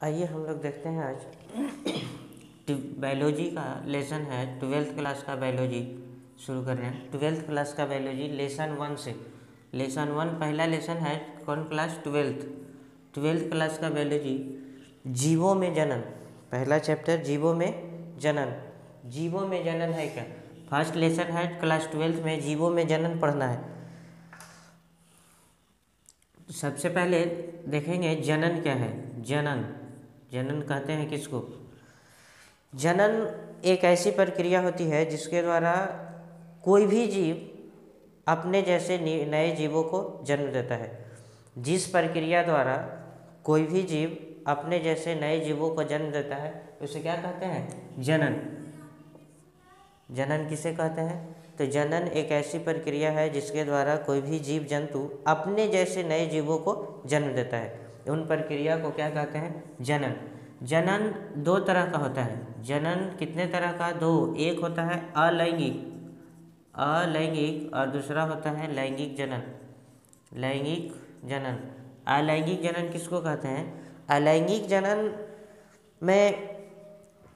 आइए हम लोग देखते हैं आज बायोलॉजी का लेसन है। 12th क्लास का बायोलॉजी शुरू कर रहे हैं। 12th क्लास का बायोलॉजी लेसन 1 से। लेसन 1 पहला लेसन है। कौन क्लास? 12th क्लास का बायोलॉजी जीवों में जनन। पहला चैप्टर जीवों में जनन। जीवों में जनन है क्या? फर्स्ट लेसन है क्लास 12th में, जीवों में जनन पढ़ना है। सबसे पहले देखेंगे जनन क्या है। जनन कहते हैं किसको? जनन एक ऐसी प्रक्रिया होती है जिसके द्वारा कोई भी जीव अपने जैसे नए जीवों को जन्म देता है। जिस प्रक्रिया द्वारा कोई भी जीव अपने जैसे नए जीवों को जन्म देता है उसे क्या कहते हैं? जनन। जनन किसे कहते हैं? तो जनन एक ऐसी प्रक्रिया है जिसके द्वारा कोई भी जीव जंतु अपने जैसे नए जीवों को जन्म देता है। उन प्रक्रिया को क्या कहते हैं? जनन। जनन दो तरह का होता है। जनन कितने तरह का? दो। एक होता है अलैंगिक और दूसरा होता है लैंगिक जनन। लैंगिक जनन। अलैंगिक जनन किसको कहते हैं? अलैंगिक जनन में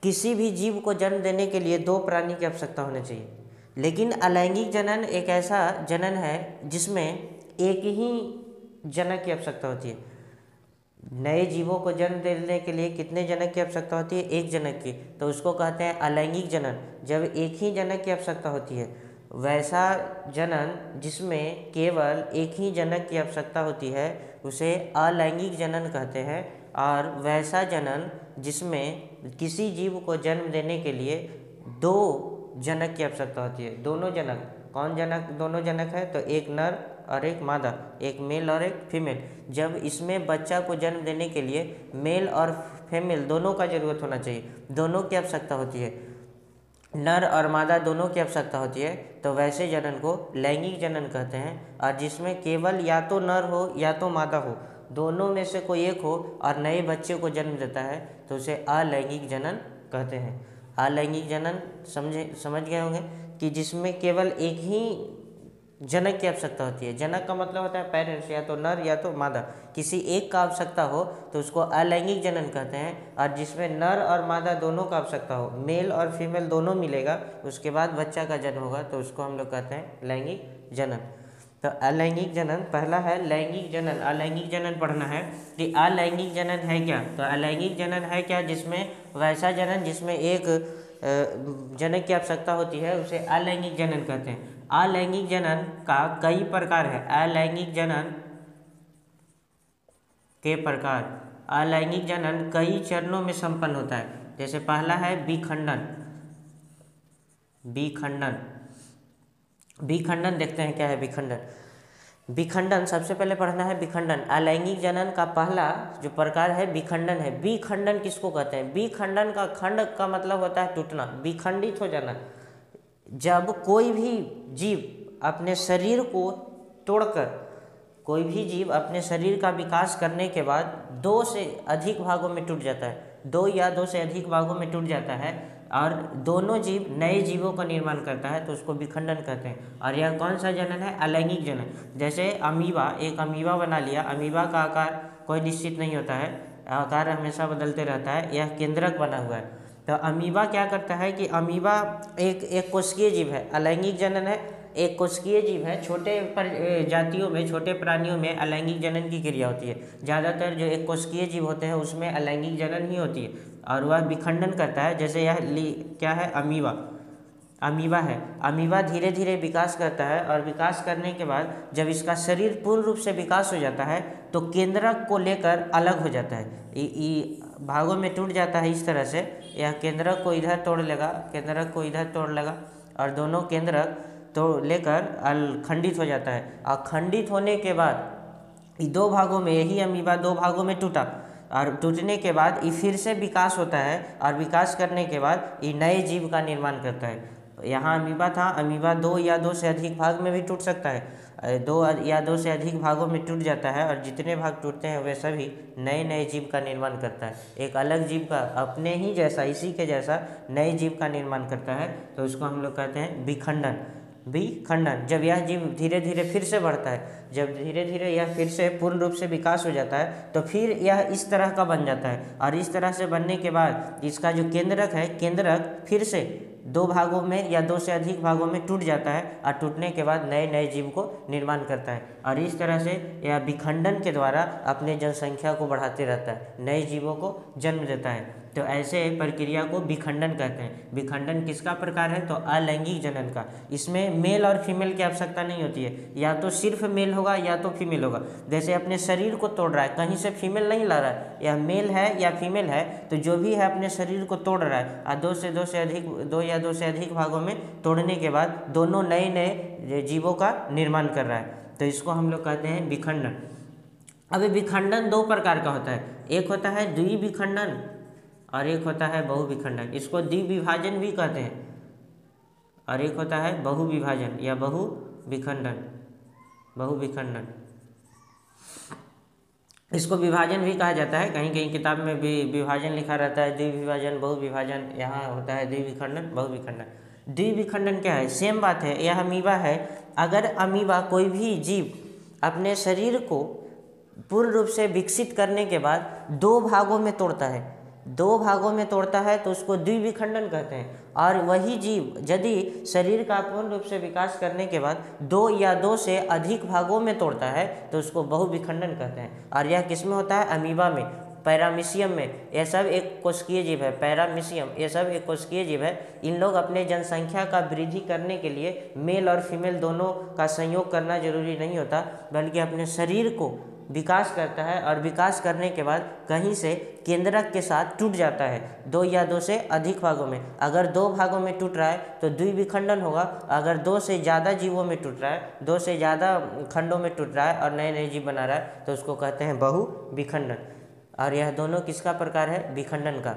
किसी भी जीव को जन्म देने के लिए दो प्राणी की आवश्यकता होनी चाहिए। लेकिन अलैंगिक जनन एक ऐसा जनन है जिसमें एक ही जनक की आवश्यकता होती है। नए जीवों को जन्म देने के लिए कितने जनक की आवश्यकता होती है? एक जनक की। तो उसको कहते हैं अलैंगिक जनन। जब एक ही जनक की आवश्यकता होती है, वैसा जनन जिसमें केवल एक ही जनक की आवश्यकता होती है उसे अलैंगिक जनन कहते हैं। और वैसा जनन जिसमें किसी जीव को जन्म देने के लिए दो जनक की आवश्यकता होती है। दोनों जनक, कौन जनक? दोनों जनक है तो एक नर और एक मादा, एक मेल और एक फीमेल। जब इसमें बच्चा को जन्म देने के लिए मेल और फीमेल दोनों का जरूरत होना चाहिए, दोनों की आवश्यकता होती है, नर और मादा दोनों की आवश्यकता होती है, तो वैसे जनन को लैंगिक जनन कहते हैं। और जिसमें केवल या तो नर हो या तो मादा हो, दोनों में से कोई एक हो और नए बच्चे को जन्म देता है तो उसे अलैंगिक जनन कहते हैं। अलैंगिक जनन समझ गए होंगे कि जिसमें केवल एक ही जनक की आवश्यकता होती है। जनक का मतलब होता है पेरेंट्स, या तो नर या तो मादा, किसी एक का आवश्यकता हो तो उसको अलैंगिक जनन कहते हैं। और जिसमें नर और मादा दोनों का आवश्यकता हो, मेल और फीमेल दोनों मिलेगा, उसके बाद बच्चा का जन्म होगा, तो उसको हम लोग कहते हैं लैंगिक जनन। तो अलैंगिक जनन पहला है लैंगिक जनन। अलैंगिक जनन पढ़ना है कि अलैंगिक जनन है क्या? तो अलैंगिक जनन है क्या? जिसमें वैसा जनन जिसमें एक जनक की आवश्यकता होती है उसे अलैंगिक जनन कहते हैं। अलैंगिक जनन का कई प्रकार है। अलैंगिक जनन के प्रकार। अलैंगिक जनन कई चरणों में संपन्न होता है। जैसे पहला है विखंडन। विखंडन देखते हैं क्या है विखंडन। विखंडन सबसे पहले पढ़ना है विखंडन। अलैंगिक जनन का पहला जो प्रकार है विखंडन है। विखंडन किसको कहते हैं? विखंडन का खंड का मतलब होता है टूटना, विखंडित हो जाना। जब कोई भी जीव अपने शरीर को तोड़कर, कोई भी जीव अपने शरीर का विकास करने के बाद दो से अधिक भागों में टूट जाता है, दो या दो से अधिक भागों में टूट जाता है और दोनों जीव नए जीवों का निर्माण करता है तो उसको विखंडन कहते हैं। और यह कौन सा जनन है? अलैंगिक जनन। जैसे अमीबा, एक अमीबा बना लिया। अमीबा का आकार कोई निश्चित नहीं होता है, आकार हमेशा बदलते रहता है, यह केंद्रक बना हुआ है। तो अमीबा क्या करता है कि अमीबा एक कोशिकीय जीव है, अलैंगिक जनन है, एक कोशिकीय जीव है। छोटे जातियों में, छोटे प्राणियों में अलैंगिक जनन की क्रिया होती है। ज़्यादातर जो एक कोशिकीय जीव होते हैं उसमें अलैंगिक जनन ही होती है और वह विखंडन करता है। जैसे यह क्या है? अमीबा है। अमीबा धीरे धीरे विकास करता है और विकास करने के बाद जब इसका शरीर पूर्ण रूप से विकास हो जाता है तो केंद्रक को लेकर अलग हो जाता है, भागों में टूट जाता है। इस तरह से यह केंद्रक को इधर तोड़ लेगा, केंद्रक को इधर तोड़ लेगा और दोनों केंद्रक तो लेकर खंडित हो जाता है। और खंडित होने के बाद दो भागों में, यही अमीबा दो भागों में टूटा और टूटने के बाद ये फिर से विकास होता है और विकास करने के बाद ये नए जीव का निर्माण करता है। यहाँ अमीबा था, अमीबा दो या दो से अधिक भाग में भी टूट सकता है, दो या दो से अधिक भागों में टूट जाता है और जितने भाग टूटते हैं वे सभी नए नए जीव का निर्माण करता है। एक अलग जीव का अपने ही जैसा, इसी के जैसा नए जीव का निर्माण करता है तो उसको हम लोग कहते हैं विखंडन। विखंडन। जब यह जीव धीरे धीरे फिर से बढ़ता है, जब धीरे धीरे यह फिर से पूर्ण रूप से विकास हो जाता है, तो फिर यह इस तरह का बन जाता है। और इस तरह से बनने के बाद इसका जो केंद्रक है, केंद्रक फिर से दो भागों में या दो से अधिक भागों में टूट जाता है और टूटने के बाद नए नए जीव को निर्माण करता है। और इस तरह से यह विखंडन के द्वारा अपने जनसंख्या को बढ़ाते रहता है, नए जीवों को जन्म देता है। तो ऐसे प्रक्रिया को विखंडन कहते हैं। विखंडन किसका प्रकार है? तो अलैंगिक जनन का। इसमें मेल और फीमेल की आवश्यकता नहीं होती है, या तो सिर्फ मेल होगा या तो फीमेल होगा। जैसे अपने शरीर को तोड़ रहा है, कहीं से फीमेल नहीं ला रहा है, यह मेल है या फीमेल है, तो जो भी है अपने शरीर को तोड़ रहा है और दो से अधिक भागों में तोड़ने के बाद दोनों नए नए जीवों का निर्माण कर रहा है, तो इसको हम लोग कहते हैं विखंडन। अब विखंडन दो प्रकार का होता है, एक होता है द्विविखंडन और एक होता है बहुविखंडन। इसको द्विविभाजन भी कहते हैं, और एक होता है बहुविभाजन या बहुविखंडन। इसको विभाजन भी कहा जाता है, कहीं कहीं किताब में भी विभाजन लिखा रहता है, द्विविभाजन बहुविभाजन, यहाँ होता है द्विविखंडन बहुविखंडन। द्विविखंडन क्या है? सेम बात है, यह अमीबा है। अगर अमीबा कोई भी जीव अपने शरीर को पूर्ण रूप से विकसित करने के बाद दो भागों में तोड़ता है तो उसको द्विविखंडन कहते हैं। और वही जीव यदि शरीर का पूर्ण रूप से विकास करने के बाद दो या दो से अधिक भागों में तोड़ता है तो उसको बहुविखंडन कहते हैं। और यह किस में होता है? अमीबा में, पैरामीशियम में। यह सब एक कोशिकीय जीव है, पैरामीशियम, ये सब एक कोशिकीय जीव है। इन लोग अपने जनसंख्या का वृद्धि करने के लिए मेल और फीमेल दोनों का संयोग करना जरूरी नहीं होता, बल्कि अपने शरीर को विकास करता है और विकास करने के बाद कहीं से केंद्रक के साथ टूट जाता है, दो या दो से अधिक भागों में। अगर दो भागों में टूट रहा है तो द्विविखंडन होगा, अगर दो से ज़्यादा जीवों में टूट रहा है, दो से ज़्यादा खंडों में टूट रहा है और नए नए जीव बना रहा है, तो उसको कहते हैं बहुविखंडन। और यह दोनों किसका प्रकार है? विखंडन का।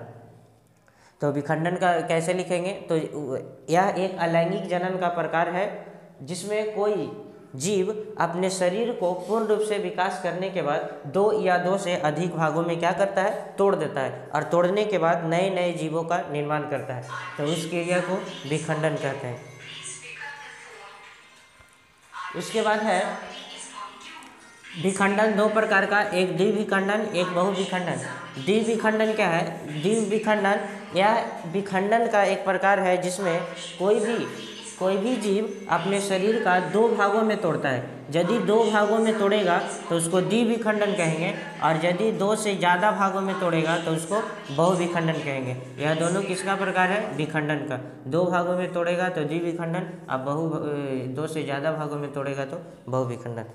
तो विखंडन का कैसे लिखेंगे? तो यह एक अलैंगिक जनन का प्रकार है, जिसमें कोई जीव अपने शरीर को पूर्ण रूप से विकास करने के बाद दो या दो से अधिक भागों में क्या करता है? तोड़ देता है, और तोड़ने के बाद नए नए जीवों का निर्माण करता है, तो उस क्रिया को विखंडन कहते हैं। उसके बाद है विखंडन दो प्रकार का, एक द्विविखंडन, एक बहुविखंडन। द्विविखंडन क्या है? द्विविखंडन यह विखंडन का एक प्रकार है जिसमें कोई भी जीव अपने शरीर का दो भागों में तोड़ता है। यदि दो भागों में तोड़ेगा तो उसको द्विविखंडन कहेंगे, और यदि दो से ज़्यादा भागों में तोड़ेगा तो उसको बहुविखंडन कहेंगे। यह दोनों किसका प्रकार है? विखंडन का। दो भागों में तोड़ेगा तो द्विविखंडन, और दो से ज़्यादा भागों में तोड़ेगा तो बहुविखंडन।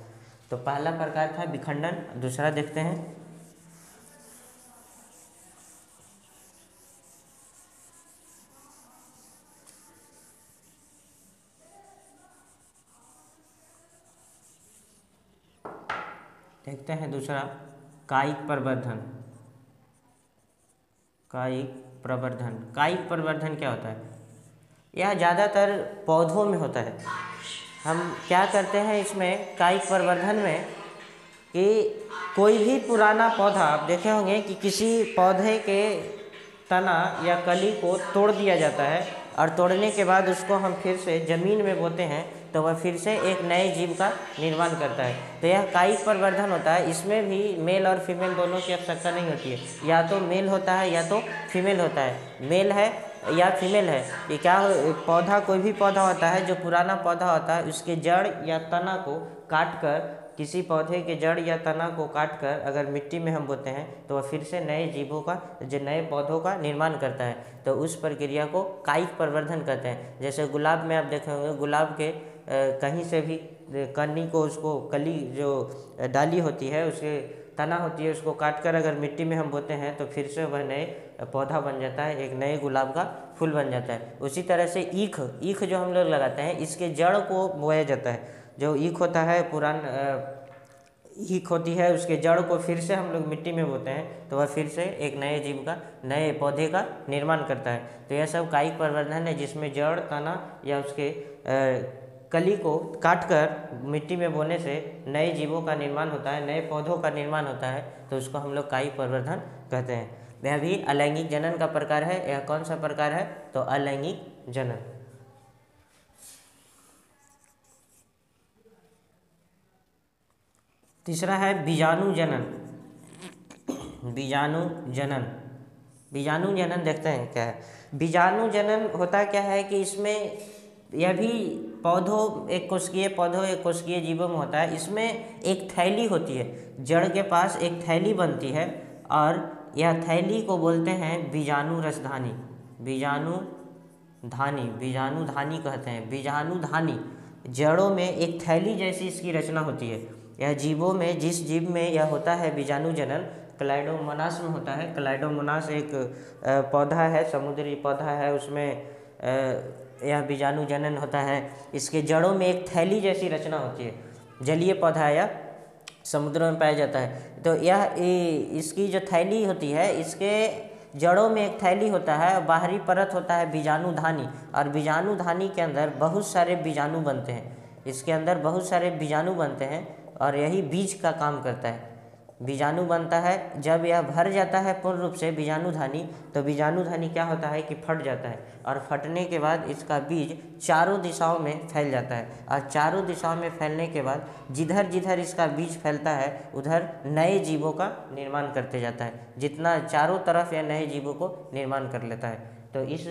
तो पहला प्रकार था विखंडन, दूसरा देखते हैं। देखते हैं दूसरा, कायिक प्रवर्धन। कायिक प्रवर्धन क्या होता है? यह ज़्यादातर पौधों में होता है। हम क्या करते हैं इसमें कायिक प्रवर्धन में, कि कोई भी पुराना पौधा, आप देखे होंगे कि किसी पौधे के तना या कली को तोड़ दिया जाता है, और तोड़ने के बाद उसको हम फिर से ज़मीन में बोते हैं तो वह फिर से एक नए जीव का निर्माण करता है। तो यह कायिक प्रवर्धन होता है। इसमें भी मेल और फीमेल दोनों की आवश्यकता नहीं होती है, या तो मेल होता है या तो फीमेल होता है। मेल है या फीमेल है, ये क्या पौधा, कोई भी पौधा होता है जो पुराना पौधा होता है, उसके जड़ या तना को काट कर, किसी पौधे के जड़ या तना को काट कर अगर मिट्टी में हम बोते हैं तो वह फिर से नए जीवों का, जो नए पौधों का निर्माण करता है। तो उस प्रक्रिया को कायिक प्रवर्धन कहते हैं। जैसे गुलाब में आप देखे होंगे, गुलाब के कहीं से भी कली को, उसको कली जो डाली होती है, उसके तना होती है, उसको काट कर अगर मिट्टी में हम बोते हैं तो फिर से वह नए पौधा बन जाता है, एक नए गुलाब का फूल बन जाता है। उसी तरह से ईख जो हम लोग लगाते हैं, इसके जड़ को बोया जाता है। जो ईख होता है, ईख होती है, उसके जड़ को फिर से हम लोग मिट्टी में बोते हैं तो वह फिर से एक नए जीव का, नए पौधे का निर्माण करता है। तो यह सब कायिक प्रवर्धन है, जिसमें जड़, तना या उसके कली को काटकर मिट्टी में बोने से नए जीवों का निर्माण होता है, नए पौधों का निर्माण होता है, तो उसको हम लोग कायिक प्रवर्धन कहते हैं। यह भी अलैंगिक जनन का प्रकार है। यह कौन सा प्रकार है? तो अलैंगिक जनन। तीसरा है बीजाणु जनन। बीजाणु जनन, बीजाणु जनन देखते हैं क्या है। बीजाणु जनन होता क्या है कि इसमें यह भी पौधों एक कोशिकीय जीवों में होता है। इसमें एक थैली होती है, जड़ के पास एक थैली बनती है और यह थैली को बोलते हैं बीजाणु रसधानी। बीजाणु धानी कहते हैं। बीजाणु धानी जड़ों में एक थैली जैसी इसकी रचना होती है। यह जीवों में, जिस जीव में यह होता है बीजाणु जनन, क्लाइडोमोनास में होता है। क्लाइडोमोनास एक पौधा है, समुद्री पौधा है, उसमें यह बीजाणु जनन होता है। इसके जड़ों में एक थैली जैसी रचना होती है। जलीय पौधा है, यह समुद्र में पाया जाता है। तो इसकी जो थैली होती है, इसके जड़ों में एक थैली होता है और बाहरी परत होता है बीजाणु धानी। और बीजाणु धानी के अंदर बहुत सारे बीजाणु बनते हैं। इसके अंदर बहुत सारे बीजाणु बनते हैं और यही बीज का काम करता है। बीजाणु बनता है, जब यह भर जाता है पूर्ण रूप से बीजाणु धानी, तो बीजाणु धानी क्या होता है कि फट जाता है और फटने के बाद इसका बीज चारों दिशाओं में फैल जाता है। और चारों दिशाओं में फैलने के बाद जिधर जिधर इसका बीज फैलता है उधर नए जीवों का निर्माण करते जाता है। जितना चारों तरफ यह नए जीवों को निर्माण कर लेता है। तो इस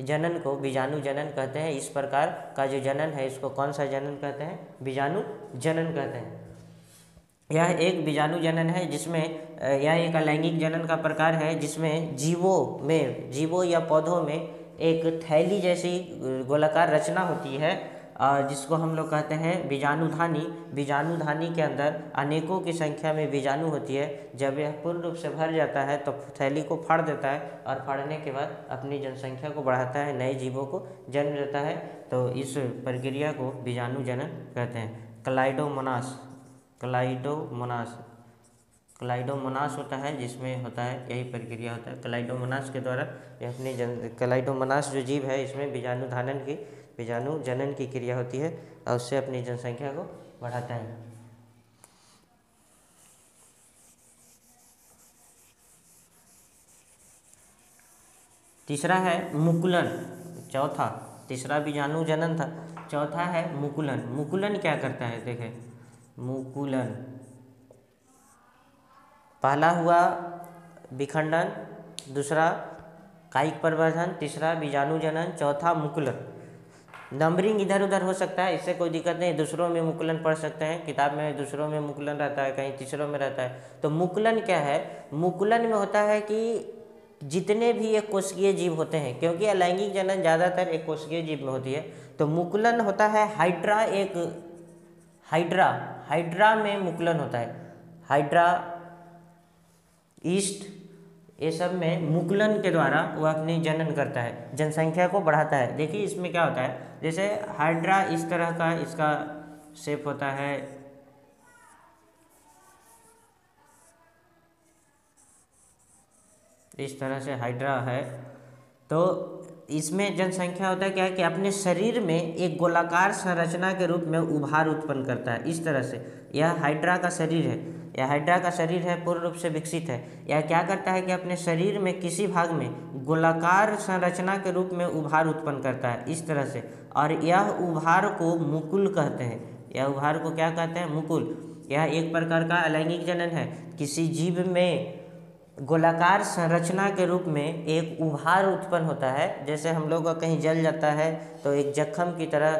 जनन को बीजाणु जनन कहते हैं। इस प्रकार का जो जनन है इसको कौन सा जनन कहते हैं? बीजाणु जनन कहते हैं। यह एक बीजाणु जनन है जिसमें यह एक अलैंगिक जनन का प्रकार है, जिसमें जीवों या पौधों में एक थैली जैसी गोलाकार रचना होती है, जिसको हम लोग कहते हैं बीजाणु धानी। बीजाणु धानी के अंदर अनेकों की संख्या में बीजाणु होती है। जब यह पूर्ण रूप से भर जाता है तो थैली को फाड़ देता है और फाड़ने के बाद अपनी जनसंख्या को बढ़ाता है, नए जीवों को जन्म देता है। तो इस प्रक्रिया को बीजाणु जनन कहते हैं। क्लाइडोमोनास होता है, जिसमें होता है यही प्रक्रिया होता है। क्लाइडोमोनास के द्वारा क्लाइडोमोनास जो जीव है इसमें बीजाणु जनन की क्रिया होती है और उससे अपनी जनसंख्या को बढ़ाता है। तीसरा है मुकुलन। चौथा, तीसरा बीजाणु जनन था, चौथा है मुकुलन। मुकुलन क्या करता है? देखें, मुकुलन पहला हुआ विखंडन, दूसरा कायिक प्रवर्धन, तीसरा बीजाणु जनन, चौथा मुकुलन। नंबरिंग इधर उधर हो सकता है, इससे कोई दिक्कत नहीं। दूसरों में मुकुलन पढ़ सकते हैं, किताब में दूसरों में मुकुलन रहता है, कहीं तीसरों में रहता है। तो मुकुलन क्या है? मुकुलन में होता है कि जितने भी एक कोशिकीय जीव होते हैं, क्योंकि अलैंगिक जनन ज़्यादातर एक कोशिकीय जीव में होती है, तो मुकुलन होता है हाइड्रा में मुकुलन होता है। हाइड्रा, ईस्ट, ये सब में मुकुलन के द्वारा वो अपनी जनन करता है, जनसंख्या को बढ़ाता है। देखिए इसमें क्या होता है, जैसे हाइड्रा इस तरह का इसका शेप होता है, इस तरह से हाइड्रा है। तो इसमें जनसंख्या होता है क्या है कि अपने शरीर में एक गोलाकार संरचना के रूप में उभार उत्पन्न करता है। इस तरह से यह हाइड्रा का शरीर है, पूर्ण रूप से विकसित है। यह क्या करता है कि अपने शरीर में किसी भाग में गोलाकार संरचना के रूप में उभार उत्पन्न करता है, इस तरह से। और यह उभार को मुकुल कहते हैं। यह उभार को क्या कहते हैं? मुकुल। यह एक प्रकार का अलैंगिक जनन है। किसी जीव में गोलाकार संरचना के रूप में एक उभार उत्पन्न होता है। जैसे हम लोग का कहीं जल जाता है तो एक जख्म की तरह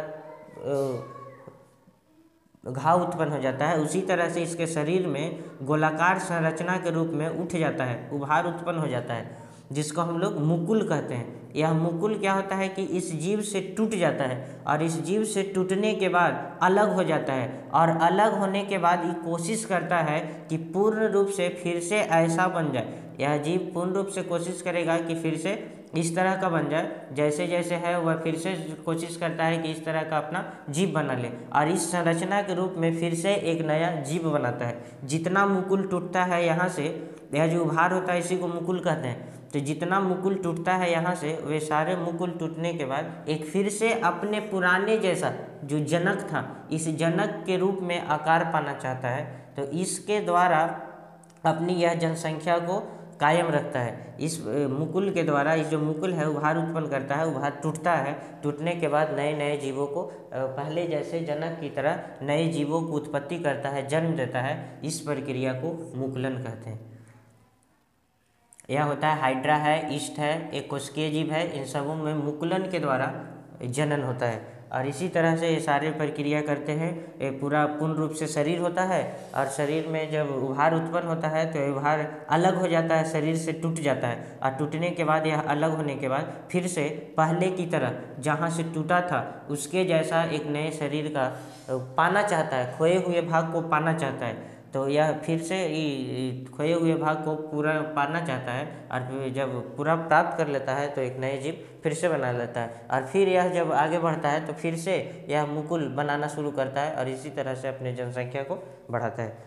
घाव उत्पन्न हो जाता है, उसी तरह से इसके शरीर में गोलाकार संरचना के रूप में उठ जाता है, उभार उत्पन्न हो जाता है, जिसको हम लोग मुकुल कहते हैं। यह मुकुल क्या होता है कि इस जीव से टूट जाता है और इस जीव से टूटने के बाद अलग हो जाता है, और अलग होने के बाद ये कोशिश करता है कि पूर्ण रूप से फिर से ऐसा बन जाए। यह जीव पूर्ण रूप से कोशिश करेगा कि फिर से इस तरह का बन जाए, जैसे जैसे है वह फिर से कोशिश करता है कि इस तरह का अपना जीव बना ले, और इस संरचना के रूप में फिर से एक नया जीव बनाता है। जितना मुकुल टूटता है यहाँ से, यह जो उभार होता है इसी को मुकुल कहते हैं। तो जितना मुकुल टूटता है यहाँ से, वे सारे मुकुल टूटने के बाद एक फिर से अपने पुराने जैसा जो जनक था, इस जनक के रूप में आकार पाना चाहता है। तो इसके द्वारा अपनी यह जनसंख्या को कायम रखता है। इस मुकुल के द्वारा, इस जो मुकुल है उभार उत्पन्न करता है, उभार टूटता है, टूटने के बाद नए नए जीवों को पहले जैसे जनक की तरह नए जीवों को उत्पत्ति करता है, जन्म देता है। इस प्रक्रिया को मुकुलन कहते हैं। यह होता है हाइड्रा है, ईस्ट है, एक कोशिकीय जीव है, इन सबों में मुकुलन के द्वारा जनन होता है। और इसी तरह से ये सारे प्रक्रिया करते हैं। ये पूरा पूर्ण रूप से शरीर होता है, और शरीर में जब उभार उत्पन्न होता है तो उभार अलग हो जाता है, शरीर से टूट जाता है, और टूटने के बाद यह अलग होने के बाद फिर से पहले की तरह जहाँ से टूटा था उसके जैसा एक नए शरीर का पाना चाहता है, खोए हुए भाग को पाना चाहता है। तो यह फिर से खोए हुए भाग को पूरा पाना चाहता है, और फिर जब पूरा प्राप्त कर लेता है तो एक नए जीव फिर से बना लेता है। और फिर यह जब आगे बढ़ता है तो फिर से यह मुकुल बनाना शुरू करता है, और इसी तरह से अपने जनसंख्या को बढ़ाता है।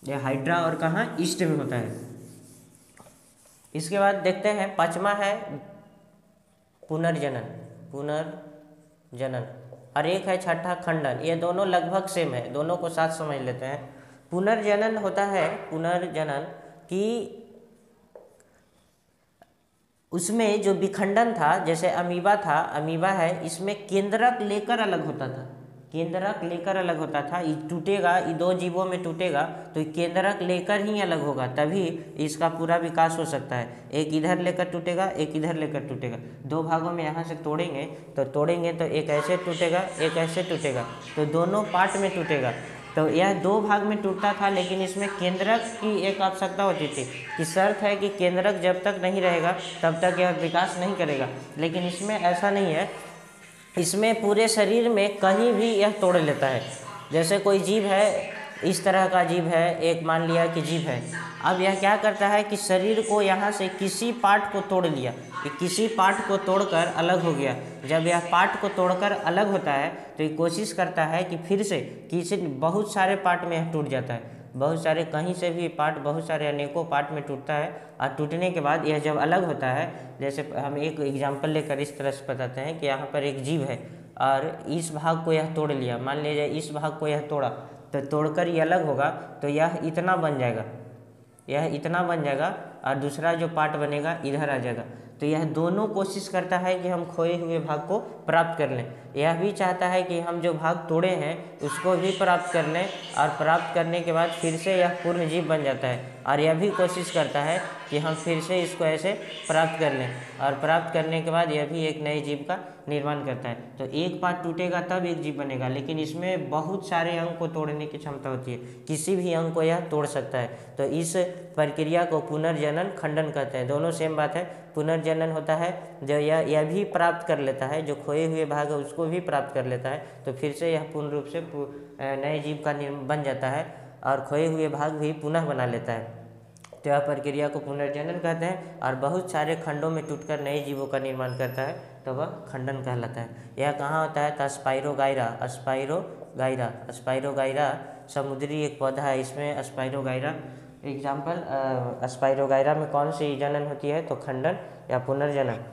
यह हाइड्रा और कहाँ, ईस्ट में होता है। इसके बाद देखते हैं पांचवा है पुनर्जनन। पुनर्जनन और एक है छठा खंडन। ये दोनों लगभग सेम है, दोनों को साथ समझ लेते हैं। पुनर्जनन होता है, पुनर्जनन कि उसमें जो विखंडन था, जैसे अमीबा था, अमीबा है, इसमें केंद्रक लेकर अलग होता था, केंद्रक लेकर अलग होता था। ये टूटेगा, ये दो जीवों में टूटेगा तो केंद्रक लेकर ही अलग होगा, तभी इसका पूरा विकास हो सकता है। एक इधर लेकर टूटेगा, एक इधर लेकर टूटेगा, दो भागों में यहाँ से तोड़ेंगे तो एक ऐसे टूटेगा, एक ऐसे टूटेगा, तो दोनों पार्ट में टूटेगा। तो यह दो भाग में टूटता था, लेकिन इसमें केंद्रक की एक आवश्यकता होती थी कि शर्त है कि केंद्रक जब तक नहीं रहेगा तब तक यह विकास नहीं करेगा। लेकिन इसमें ऐसा नहीं है, इसमें पूरे शरीर में कहीं भी यह तोड़ लेता है। जैसे कोई जीव है, इस तरह का जीव है, एक मान लिया कि जीव है, अब यह क्या करता है कि शरीर को यहाँ से किसी पार्ट को तोड़ लिया, कि किसी पार्ट को तोड़कर अलग हो गया। जब यह पार्ट को तोड़कर अलग होता है तो ये कोशिश करता है कि फिर से किसी बहुत सारे पार्ट में यह टूट जाता है, बहुत सारे, कहीं से भी पार्ट, बहुत सारे अनेकों पार्ट में टूटता है। और टूटने के बाद यह जब अलग होता है, जैसे हम एक एग्जाम्पल लेकर इस तरह से बताते हैं कि यहाँ पर एक जीव है और इस भाग को यह तोड़ लिया, मान लीजिए इस भाग को यह तोड़ा, तो तोड़कर ये अलग होगा तो यह इतना बन जाएगा, यह इतना बन जाएगा, और दूसरा जो पार्ट बनेगा इधर आ जाएगा। तो यह दोनों कोशिश करता है कि हम खोए हुए भाग को प्राप्त कर लें। यह भी चाहता है कि हम जो भाग तोड़े हैं उसको भी प्राप्त कर लें, और प्राप्त करने के बाद फिर से यह पूर्ण जीव बन जाता है। और यह भी कोशिश करता है कि हम फिर से इसको ऐसे प्राप्त कर लें, और प्राप्त करने के बाद यह भी एक नए जीव का निर्माण करता है। तो एक पार्ट टूटेगा तब एक जीव बनेगा, लेकिन इसमें बहुत सारे अंग को तोड़ने की क्षमता होती है, किसी भी अंग को यह तोड़ सकता है। तो इस प्रक्रिया को पुनर्जनन खंडन कहते हैं। दोनों सेम बात है। पुनर्जनन होता है जो यह भी प्राप्त कर लेता है, जो खोए हुए भाग है उसको भी प्राप्त कर लेता है, तो फिर से यह पूर्ण रूप से नए जीव का बन जाता है, और खोए हुए भाग भी पुनः बना लेता है। तो यह प्रक्रिया को पुनर्जनन कहते हैं। और बहुत सारे खंडों में टूटकर नए जीवों का निर्माण करता है, तो वह खंडन कहलाता है। यह कहाँ होता है? तो स्पाइरोगाइरा, स्पाइरोगाइरा, स्पाइरोगाइरा समुद्री एक पौधा है, इसमें स्पाइरोगाइरा एग्जाम्पल। स्पाइरोगाइरा में कौन सी जनन होती है? तो खंडन या पुनर्जनन।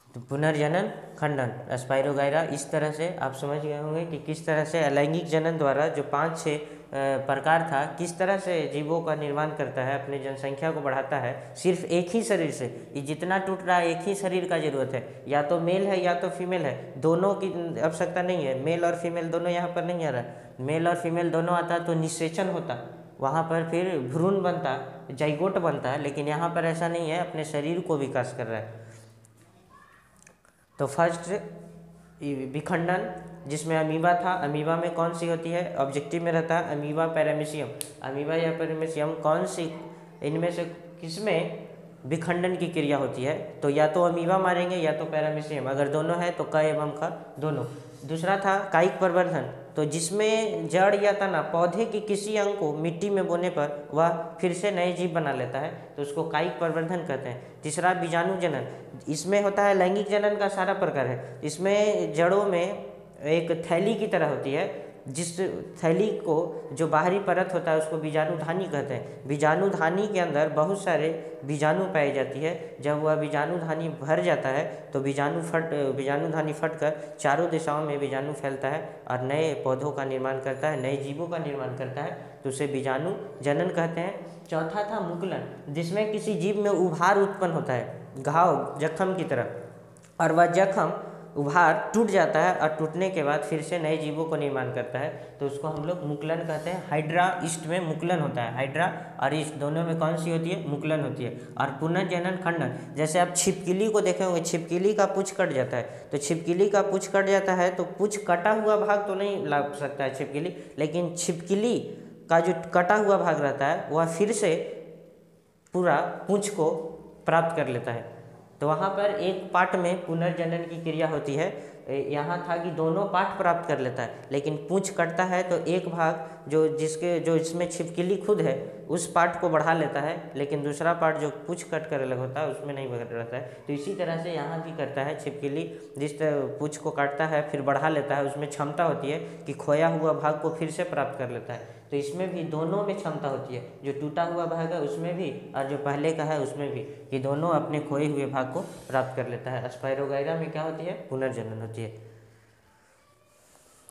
तो पुनर्जनन, खंडन, स्पाइरोगाइरा। इस तरह से आप समझ गए होंगे कि किस तरह से अलैंगिक जनन द्वारा जो 5-6 प्रकार था, किस तरह से जीवों का निर्माण करता है, अपनी जनसंख्या को बढ़ाता है सिर्फ एक ही शरीर से। ये जितना टूट रहा है एक ही शरीर का जरूरत है, या तो मेल है या तो फीमेल है, दोनों की आवश्यकता नहीं है। मेल और फीमेल दोनों यहाँ पर नहीं आ रहा। मेल और फीमेल दोनों आता तो निषेचन होता, वहाँ पर फिर भ्रूण बनता, जाइगोट बनता है, लेकिन यहाँ पर ऐसा नहीं है, अपने शरीर को विकास कर रहा है। तो फर्स्ट विखंडन, जिसमें अमीबा था। अमीबा में कौन सी होती है? ऑब्जेक्टिव में रहता है अमीबा पैरामीशियम। अमीबा या पैरामीशियम कौन सी, इनमें से किसमें विखंडन की क्रिया होती है? तो या तो अमीबा मारेंगे या तो पैरामीशियम, अगर दोनों है तो क एवं ख दोनों। दूसरा था कायिक प्रवर्धन, तो जिसमें जड़ या तना पौधे के किसी अंग को मिट्टी में बोने पर वह फिर से नए जीव बना लेता है, तो उसको कायिक प्रवर्धन कहते हैं। तीसरा बीजाणु जनन, इसमें होता है लैंगिक जनन का सारा प्रकार है। इसमें जड़ों में एक थैली की तरह होती है, जिस थैली को जो बाहरी परत होता है उसको बीजाणुधानी कहते हैं। बीजाणुधानी के अंदर बहुत सारे बीजाणु पाई जाती है। जब वह बीजाणुधानी भर जाता है तो बीजाणुधानी फटकर चारों दिशाओं में बीजाणु फैलता है और नए पौधों का निर्माण करता है, नए जीवों का निर्माण करता है, तो उसे बीजाणु जनन कहते हैं। चौथा था मुकुलन, जिसमें किसी जीव में उभार उत्पन्न होता है, घाव जख्म की तरह, और वह जख्म उभार टूट जाता है और टूटने के बाद फिर से नए जीवों को निर्माण करता है, तो उसको हम लोग मुकुलन कहते हैं। हाइड्रा ईस्ट में मुकुलन होता है, हाइड्रा और ईस्ट दोनों में कौन सी होती है? मुकुलन होती है। और पुनर्जनन खंडन, जैसे आप छिपकली को देखे होंगे, छिपकली का पूँछ कट जाता है, तो छिपकली का पूँछ कट जाता है तो पूँछ कटा हुआ भाग तो नहीं लाग सकता है छिपकली, लेकिन छिपकली का जो कटा हुआ भाग रहता है वह फिर से पूरा पूँछ को प्राप्त कर लेता है। तो वहाँ पर एक पार्ट में पुनर्जनन की क्रिया होती है। यहाँ था कि दोनों पार्ट प्राप्त कर लेता है, लेकिन पूँछ कटता है तो एक भाग जो इसमें छिपकली खुद है उस पार्ट को बढ़ा लेता है, लेकिन दूसरा पार्ट जो पूँछ कट कर अलग होता है उसमें नहीं बढ़ रहता है। तो इसी तरह से यहाँ भी करता है, छिपकली जिस पूँछ को काटता है फिर बढ़ा लेता है, उसमें क्षमता होती है कि खोया हुआ भाग को फिर से प्राप्त कर लेता है। तो इसमें भी दोनों में क्षमता होती है, जो टूटा हुआ भाग है उसमें भी और जो पहले का है उसमें भी, कि दोनों अपने खोए हुए भाग को प्राप्त कर लेता है। स्पाइरोगाइरा में क्या होती है? पुनर्जनन होती है।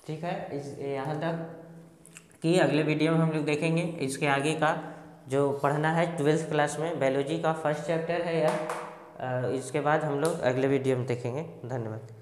ठीक है, इस यहाँ तक कि अगले वीडियो में हम लोग देखेंगे इसके आगे का जो पढ़ना है 12th क्लास में, बायोलॉजी का फर्स्ट चैप्टर है यह। इसके बाद हम लोग अगले वीडियो में देखेंगे। धन्यवाद।